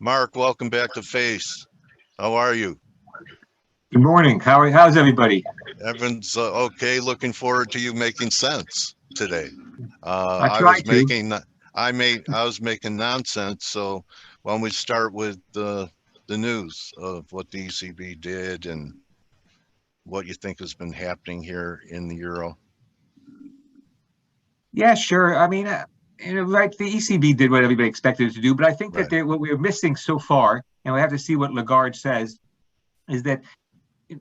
Mark, welcome back to F.A.C.E. How are you? Good morning. How's everybody? Everyone's okay. Looking forward to you making sense today. I I try was to. making I was making nonsense. So why don't we start with the news of what the ECB did and what you think has been happening here in the euro? Yeah, sure. I mean, right. The ECB did what everybody expected it to do, but I think Right. that what we're missing so far, and we have to see what Lagarde says, is that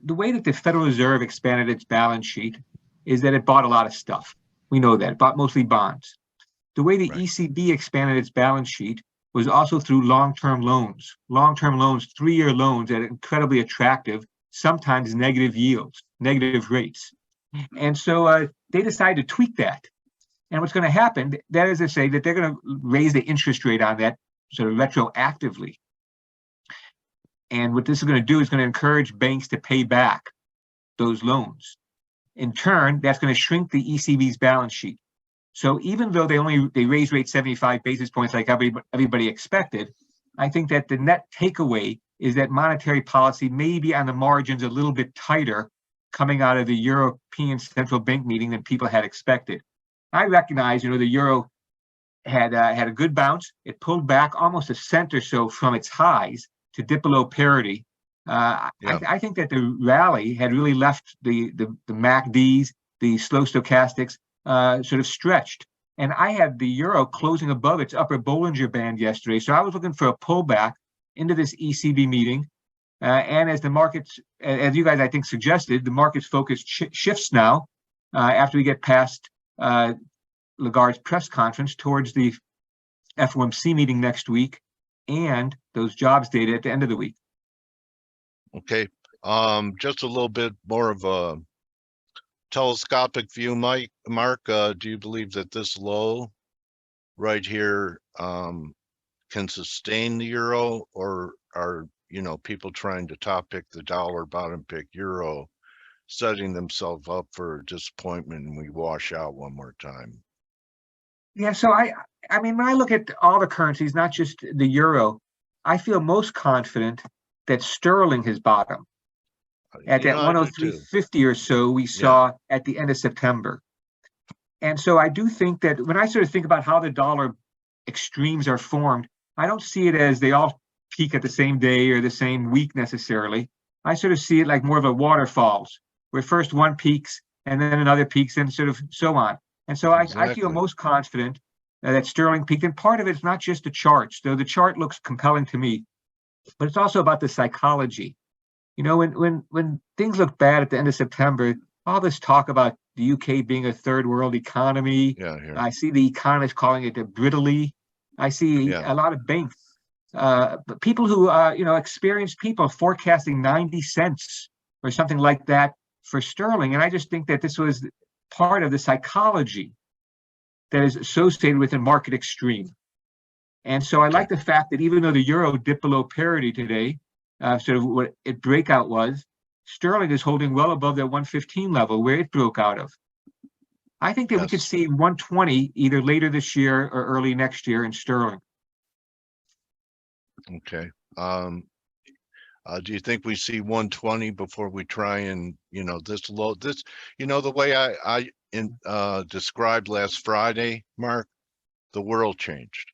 the way that the Federal Reserve expanded its balance sheet is that it bought a lot of stuff. We know that it bought mostly bonds. The way the Right. ECB expanded its balance sheet was also through long-term loans. Long-term loans, 3-year loans at incredibly attractive, sometimes negative yields, negative rates. And so they decided to tweak that. And what's going to happen, that is to say that they're going to raise the interest rate on that sort of retroactively. And what this is going to do is going to encourage banks to pay back those loans. In turn, that's going to shrink the ECB's balance sheet. So even though they raised rates 75 basis points like everybody expected, I think that the net takeaway is that monetary policy may be on the margins a little bit tighter coming out of the European Central Bank meeting than people had expected. I recognize, the euro had a good bounce. It pulled back almost a cent or so from its highs to dip below parity. I think that the rally had really left the MACDs, the slow stochastics, sort of stretched. And I had the euro closing above its upper Bollinger Band yesterday. So I was looking for a pullback into this ECB meeting. And as the markets, as you guys, I think, suggested, the market's focus shifts now after we get past Lagarde's press conference towards the FOMC meeting next week and those jobs data at the end of the week. Okay. Just a little bit more of a telescopic view, Mark. Do you believe that this low right here can sustain the euro, or are people trying to top pick the dollar, bottom pick euro, setting themselves up for disappointment and we wash out one more time? Yeah, so I mean, when I look at all the currencies, not just the euro, I feel most confident that sterling has bottomed at that 103.50 or so we saw at the end of September. And so I do think that when I sort of think about how the dollar extremes are formed, I don't see it as they all peak at the same day or the same week necessarily. I sort of see it like more of a waterfalls, where first one peaks and then another peaks and sort of so on. And so I feel most confident that sterling peaked. And part of it's not just the charts, though the chart looks compelling to me, but it's also about the psychology. When things look bad at the end of September, all this talk about the UK being a third world economy. I see the economists calling it brittly. I see a lot of banks, people who, experienced people forecasting 90 cents or something like that for sterling. And I just think that this was part of the psychology that is associated with a market extreme. And so I like the fact that even though the euro dipped below parity today, sort of what its breakout was, sterling is holding well above that 115 level where it broke out of. I think that we could see 120 either later this year or early next year in sterling. Okay. Do you think we see 120 before we try and, this low, the way I described last Friday, Mark, the world changed.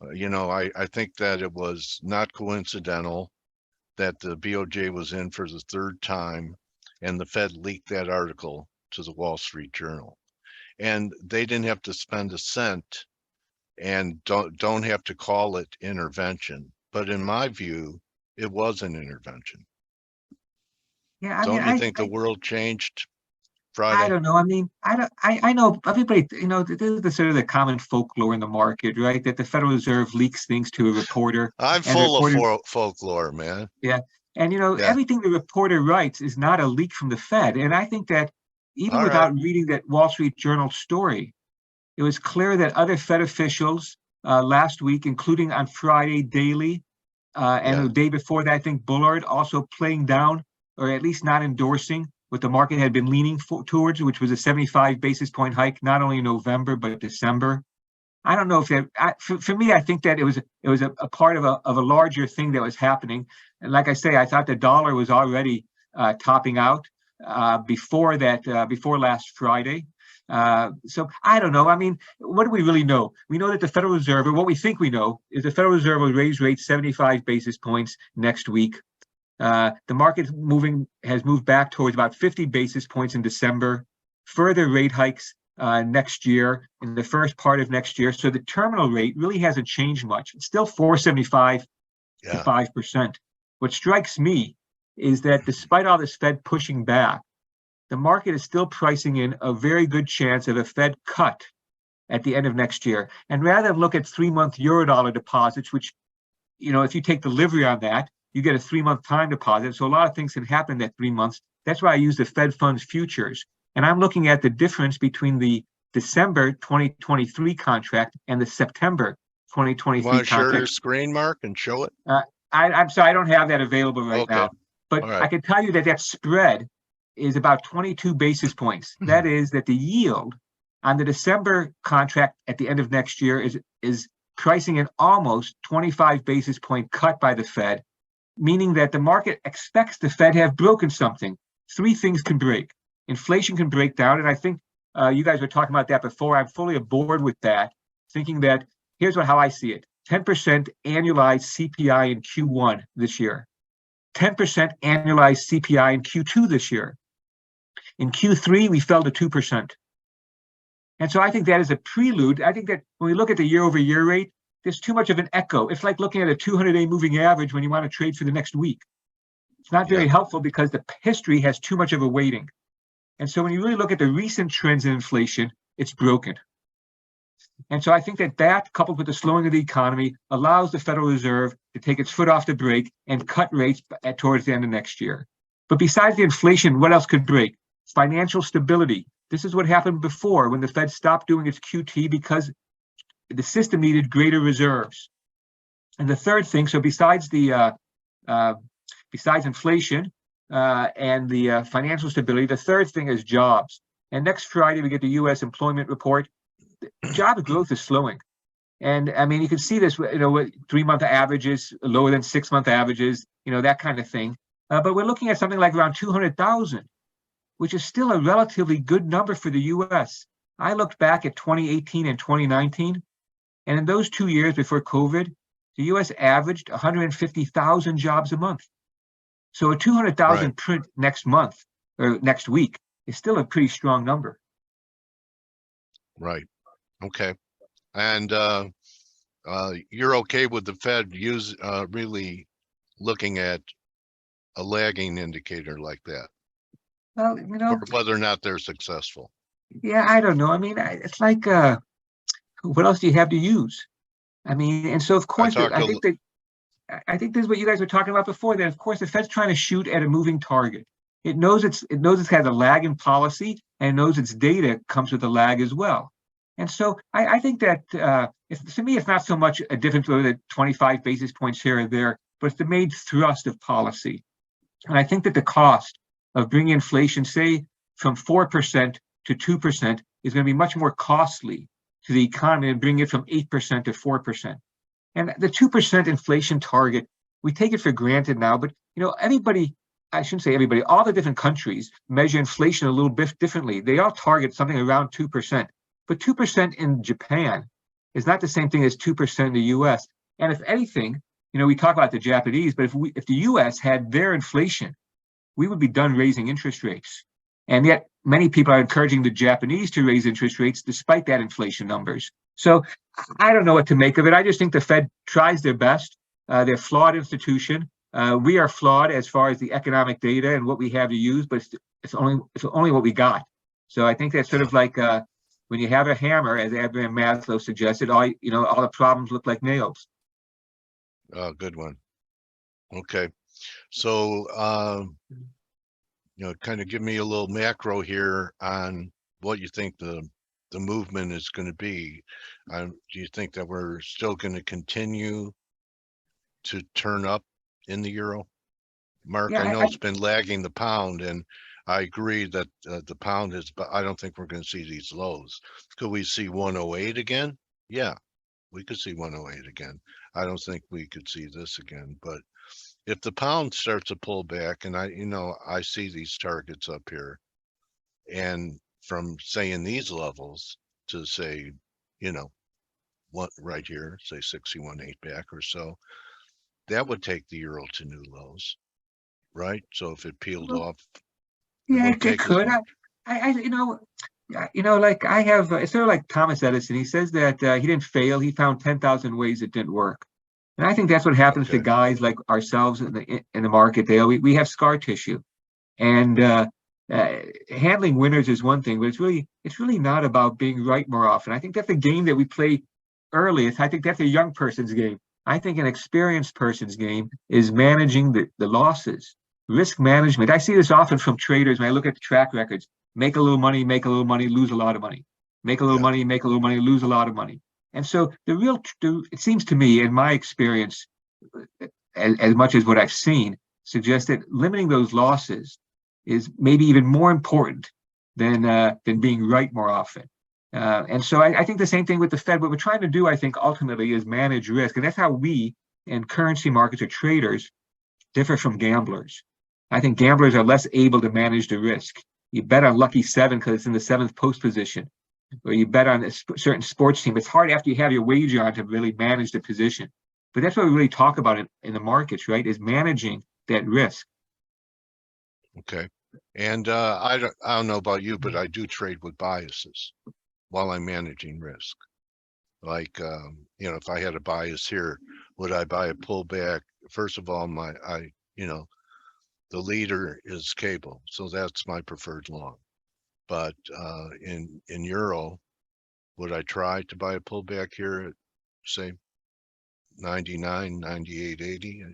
I think that it was not coincidental that the BOJ was in for the third time and the Fed leaked that article to the Wall Street Journal. And they didn't have to spend a cent and don't have to call it intervention. But in my view, it was an intervention. Yeah, Don't you think the world changed Friday? I don't know. I mean, I know everybody, this is the sort of the common folklore in the market, right? That the Federal Reserve leaks things to a reporter. I'm full of folklore, man. Yeah. And, everything the reporter writes is not a leak from the Fed. And I think that even without reading that Wall Street Journal story, it was clear that other Fed officials last week, including on Friday daily, and the day before that, I think Bullard also playing down or at least not endorsing what the market had been leaning towards, which was a 75 basis point hike, not only in November, but December. I don't know if that, for me, I think that it was a part of a larger thing that was happening. And like I say, I thought the dollar was already topping out before last Friday. So I don't know. I mean, what do we really know? We know that the Federal Reserve, or what we think we know, is the Federal Reserve will raise rates 75 basis points next week. The market has moved back towards about 50 basis points in December. Further rate hikes next year, in the first part of next year. So the terminal rate really hasn't changed much. It's still 4.75 to 5%. What strikes me is that despite all this Fed pushing back, the market is still pricing in a very good chance of a Fed cut at the end of next year. And rather than look at 3-month Eurodollar deposits, which, if you take delivery on that, you get a 3-month time deposit. So a lot of things can happen in that 3 months. That's why I use the Fed funds futures. And I'm looking at the difference between the December 2023 contract and the September 2023 contract. Share your contract. screen, Mark, and show it? I'm sorry, I don't have that available right now. But right. I can tell you that spread is about 22 basis points. That is that the yield on the December contract at the end of next year is pricing an almost 25 basis point cut by the Fed, meaning that the market expects the Fed to have broken something. 3 things can break. Inflation can break down, and I think you guys were talking about that before. I'm fully aboard with that, thinking that here's how I see it. 10% annualized CPI in Q1 this year. 10% annualized CPI in Q2 this year. In Q3, we fell to 2%. And so I think that is a prelude. I think that when we look at the year-over-year rate, there's too much of an echo. It's like looking at a 200-day moving average when you want to trade for the next week. It's not very helpful because the history has too much of a weighting. And so when you really look at the recent trends in inflation, it's broken. And so I think that coupled with the slowing of the economy allows the Federal Reserve to take its foot off the brake and cut rates towards the end of next year. But besides the inflation, what else could break? Financial stability. This is what happened before when the Fed stopped doing its QT because the system needed greater reserves. And the third thing, so besides inflation and the financial stability, the third thing is jobs. And next Friday, we get the U.S. employment report. Job growth is slowing. And I mean, you can see this, with 3-month averages, lower than 6-month averages, that kind of thing. But we're looking at something like around 200,000, which is still a relatively good number for the U.S. I looked back at 2018 and 2019, and in those 2 years before COVID, the U.S. averaged 150,000 jobs a month. So a 200,000 print next month or next week is still a pretty strong number. Right. Okay. And you're okay with the Fed really looking at a lagging indicator like that? Well, or whether or not they're successful. Yeah, I don't know. I mean, it's like, what else do you have to use? I mean, and so of course, I think this is what you guys were talking about before. That of course the Fed's trying to shoot at a moving target. It knows it's had a lag in policy, and it knows its data comes with a lag as well. And so I think that to me, it's not so much a difference over the 25 basis points here or there, but it's the main thrust of policy. And I think that the cost of bringing inflation, say, from 4% to 2% is going to be much more costly to the economy than bringing it from 8% to 4%. And the 2% inflation target, we take it for granted now, but everybody, I shouldn't say everybody, all the different countries measure inflation a little bit differently. They all target something around 2%. But 2% in Japan is not the same thing as 2% in the US. And if anything, we talk about the Japanese, but if the US had their inflation, we would be done raising interest rates. And yet many people are encouraging the Japanese to raise interest rates despite that inflation numbers. So I don't know what to make of it. I just think the Fed tries their best. They're a flawed institution. We are flawed as far as the economic data and what we have to use, but it's only what we got. So I think that's sort of like when you have a hammer, as Abraham Maslow suggested, all the problems look like nails. Oh, good one. Okay. So, kind of give me a little macro here on what you think the movement is going to be. Do you think that we're still going to continue to turn up in the euro? Mark, Yeah, I know it's been lagging the pound, and I agree that the pound is, but I don't think we're going to see these lows. Could we see 108 again? Yeah, we could see 108 again. I don't think we could see this again, but if the pound starts to pull back, and I see these targets up here, and from saying these levels to say, what right here, say 61.8 back or so, that would take the euro to new lows, right? So if it peeled off, it Yeah, wouldn't it take as could. much. Like I have, it's sort of like Thomas Edison. He says that he didn't fail. He found 10,000 ways it didn't work. And I think that's what happens to Okay. guys like ourselves in the market, Dale. We have scar tissue, and handling winners is one thing, but it's really not about being right more often. I think that's a game that we play early. I think that's a young person's game. I think an experienced person's game is managing the losses, risk management. I see this often from traders when I look at the track records. Make a little money, lose a lot of money. Make a little Yeah. money, make a little money, lose a lot of money. And so it seems to me, in my experience, as much as what I've seen, suggests that limiting those losses is maybe even more important than being right more often. And so I think the same thing with the Fed. What we're trying to do, I think, ultimately is manage risk. And that's how we in currency markets or traders differ from gamblers. I think gamblers are less able to manage the risk. You bet on lucky seven because it's in the seventh post position, or you bet on a certain sports team. It's hard after you have your wager on to really manage the position. But that's what we really talk about in the markets, right? Is managing that risk. Okay. And I don't know about you, but I do trade with biases while I'm managing risk. Like, if I had a bias here, would I buy a pullback? First of all, the leader is cable, so that's my preferred long. But in euro, would I try to buy a pullback here at, say, 99, 98, 80?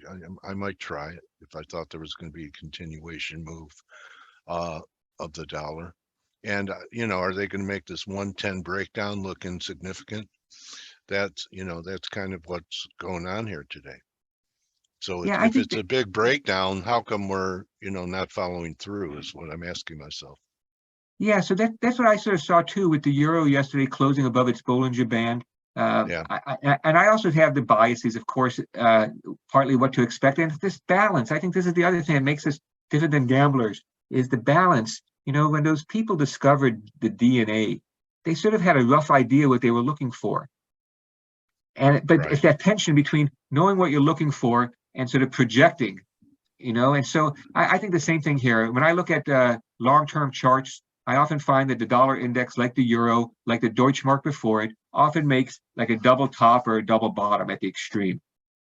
I might try it if I thought there was going to be a continuation move of the dollar. And are they going to make this 110 breakdown look insignificant? That's kind of what's going on here today. So Yeah, if it's a big breakdown, how come we're not following through is what I'm asking myself. Yeah, so that's what I sort of saw too with the euro yesterday closing above its Bollinger Band. Yeah. And I also have the biases, of course, partly what to expect. And this balance, I think this is the other thing that makes us different than gamblers, is the balance. When those people discovered the DNA, they sort of had a rough idea what they were looking for. But Right. it's that tension between knowing what you're looking for and sort of projecting, and so I think the same thing here. When I look at long-term charts, I often find that the dollar index, like the euro, like the Deutschmark before it, often makes like a double top or a double bottom at the extreme.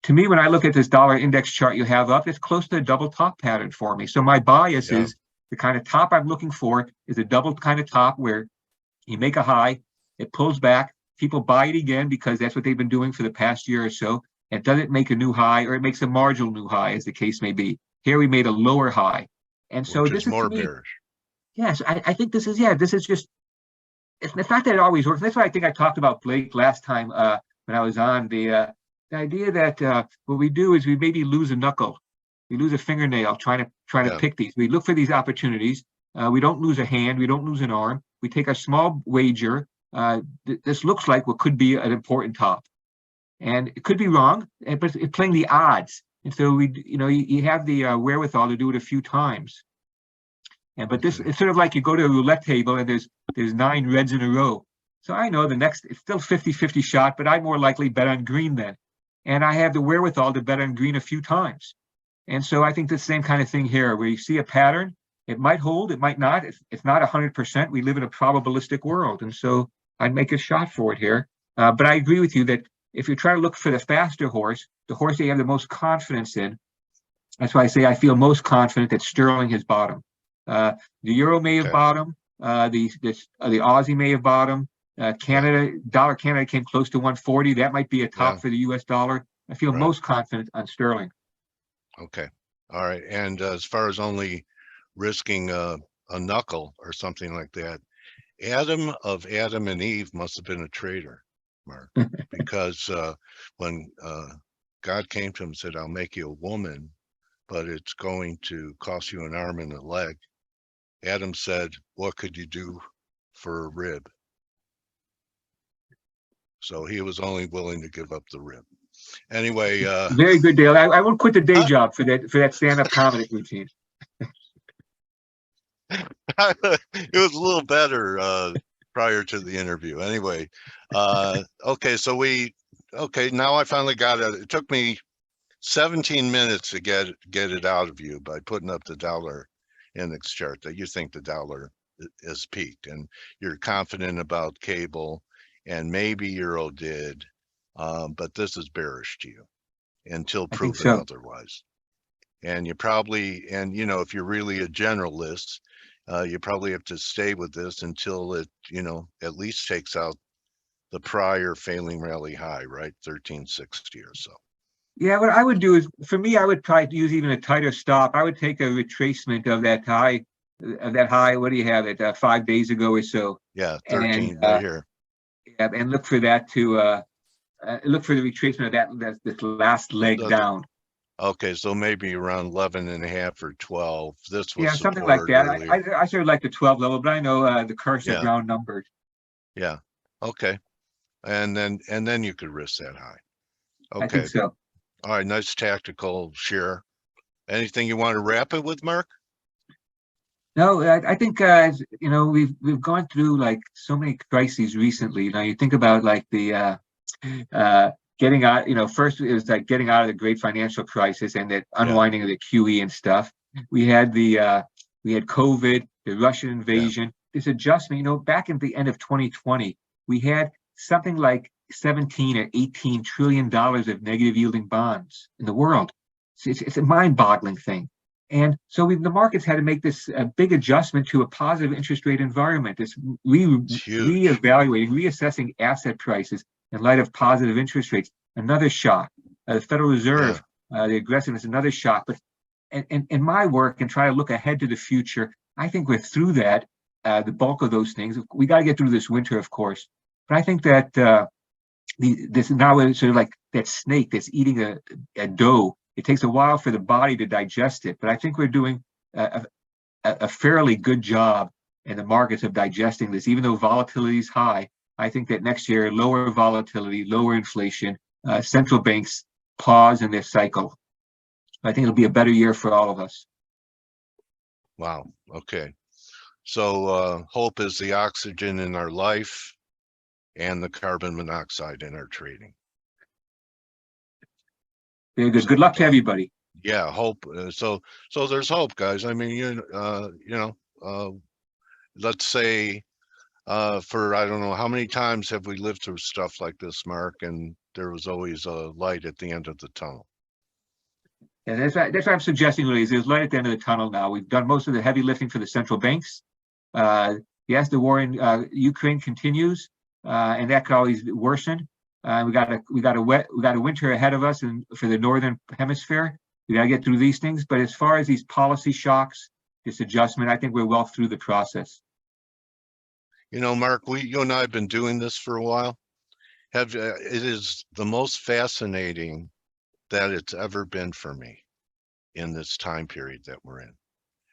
To me, when I look at this dollar index chart you have up, it's close to a double top pattern for me. So my bias is the kind of top I'm looking for is a double kind of top where you make a high, it pulls back, people buy it again because that's what they've been doing for the past year or so. It doesn't make a new high, or it makes a marginal new high, as the case may be. Here we made a lower high. And so Which this is is, to more me, bearish. yes, I think this is just, it's not that it always works. That's why I think I talked about Blake last time when I was on, the idea that what we do is we maybe lose a knuckle. We lose a fingernail trying to pick these. We look for these opportunities. We don't lose a hand. We don't lose an arm. We take a small wager. This looks like what could be an important top. And it could be wrong, but it's playing the odds. And so you have the wherewithal to do it a few times. But this, it's sort of like you go to a roulette table and there's 9 reds in a row. So I know the next, it's still 50-50 shot, but I more likely bet on green then. And I have the wherewithal to bet on green a few times. And so I think the same kind of thing here, where you see a pattern, it might hold, it might not. It's not 100%. We live in a probabilistic world. And so I'd make a shot for it here. But I agree with you that if you try to look for the faster horse, the horse that you have the most confidence in, that's why I say I feel most confident that sterling has bottomed. The euro may have bottomed. The Aussie may have bottomed. Dollar Canada came close to 140. That might be a top for the US dollar. I feel most confident on sterling. Okay. All right. And as far as only risking a knuckle or something like that, Adam and Eve must have been a trader, Mark, because when God came to him and said, I'll make you a woman, but it's going to cost you an arm and a leg. Adam said, what could you do for a rib? So he was only willing to give up the rib. Anyway, Very good, Dale. I won't quit the day job for that stand-up comedy routine. it was a little better prior to the interview. Anyway, okay, so now I finally got it. It took me 17 minutes to get it out of you by putting up the dollar index chart that you think the dollar is peaked, and you're confident about cable, and maybe euro did, but this is bearish to you until I think proven so. otherwise. And you probably, and you know, if you're really a generalist, you probably have to stay with this until it, you know, at least takes out the prior failing rally high, right? 1360 or so. Yeah, what I would do is, for me, I would try to use even a tighter stop. I would take a retracement of that high. What do you have it? 5 days ago or so. Yeah, 13 And right here. yeah, and look for that to look for the retracement of this last leg down. Okay, so maybe around 11 and a half or 12. This was Yeah, something like supported that. earlier. I sort of like the 12 level, but I know the cursive Yeah. round numbered. Yeah. Okay. And then you could risk that high. I think Okay. so. All right. Nice tactical share. Anything you want to wrap it with, Mark? No, I think you know, we've gone through like so many crises recently. You know, you think about like the getting out. You know, first it was like getting out of the great financial crisis and the unwinding of the QE and stuff. We had COVID, the Russian invasion, this adjustment. You know, back at the end of 2020, we had something like 17 or 18 trillion dollars of negative yielding bonds in the world. It's a mind-boggling thing. And so the markets had to make this big adjustment to a positive interest rate environment, this reevaluating, reassessing asset prices in light of positive interest rates. Another shock. The Federal Reserve, the aggressiveness, another shock. But in my work and try to look ahead to the future, I think we're through that, the bulk of those things. We got to get through this winter, of course. But I think that this now is sort of like that snake that's eating a dough. It takes a while for the body to digest it, but I think we're doing a fairly good job in the markets of digesting this. Even though volatility is high, I think that next year, lower volatility, lower inflation, central banks pause in this cycle. I think it'll be a better year for all of us. Wow. Okay. So hope is the oxygen in our life and the carbon monoxide in our trading. Very good. Good luck to everybody. Yeah, hope. So there's hope, guys. I mean, let's say for I don't know how many times have we lived through stuff like this, Mark, and there was always a light at the end of the tunnel. And that's what I'm suggesting, really, is there's light at the end of the tunnel now. We've done most of the heavy lifting for the central banks. Yes, the war in Ukraine continues, and that could always worsen. We got a winter ahead of us, and for the northern hemisphere, we got to get through these things. But as far as these policy shocks, this adjustment, I think we're well through the process. You know, Mark, you and I have been doing this for a while. It is the most fascinating that it's ever been for me in this time period that we're in.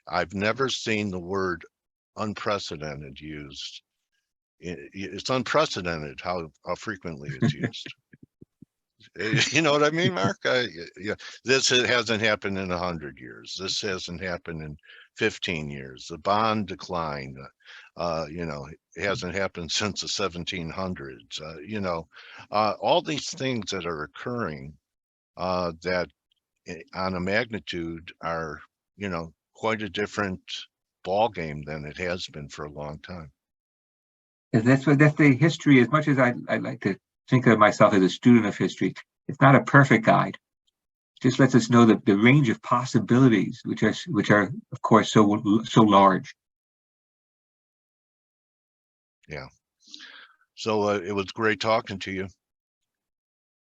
I've never seen the word unprecedented used. It's unprecedented how frequently it's used. You know what I mean, Mark? Yeah, this hasn't happened in 100 years. This hasn't happened in 15 years. The bond decline, you know, it hasn't happened since the 1700s. You know, all these things that are occurring that on a magnitude are, you know, quite a different ball game than it has been for a long time. And that's the history. As much as I like to think of myself as a student of history, it's not a perfect guide. It just lets us know that the range of possibilities, which are of course so large. Yeah. So it was great talking to you.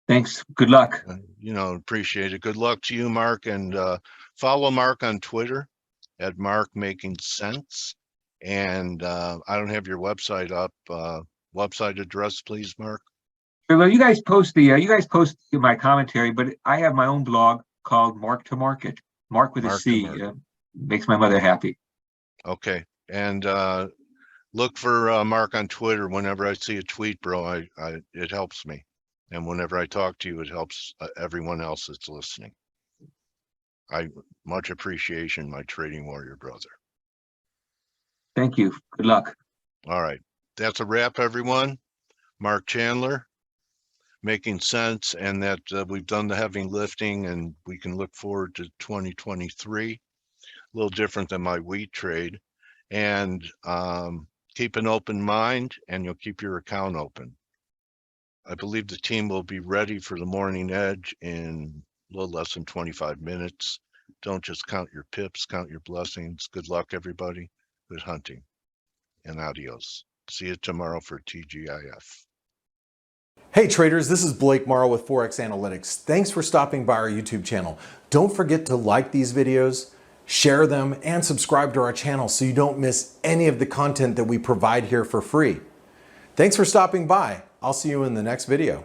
Thanks. Good luck. You know, appreciate it. Good luck to you, Mark, and follow Mark on Twitter at Mark Making Sense. And I don't have your website up. Website address, please, Mark. Well, you guys post my commentary, but I have my own blog called Mark to Market. Mark with a C. Makes my mother happy. Okay, and look for Mark on Twitter. Whenever I see a tweet, bro, it helps me. And whenever I talk to you, it helps everyone else that's listening. I much appreciation, my trading warrior brother. Thank you. Good luck. All right. That's a wrap, everyone. Marc Chandler, making sense, and that we've done the heavy lifting and we can look forward to 2023. A little different than my wheat trade. And keep an open mind, and you'll keep your account open. I believe the team will be ready for the morning edge in a little less than 25 minutes. Don't just count your pips, count your blessings. Good luck, everybody. Good hunting, and adios. See you tomorrow for TGIF. Hey traders, this is Blake Morrow with ForexAnalytix. Thanks for stopping by our YouTube channel. Don't forget to like these videos, share them, and subscribe to our channel so you don't miss any of the content that we provide here for free. Thanks for stopping by. I'll see you in the next video.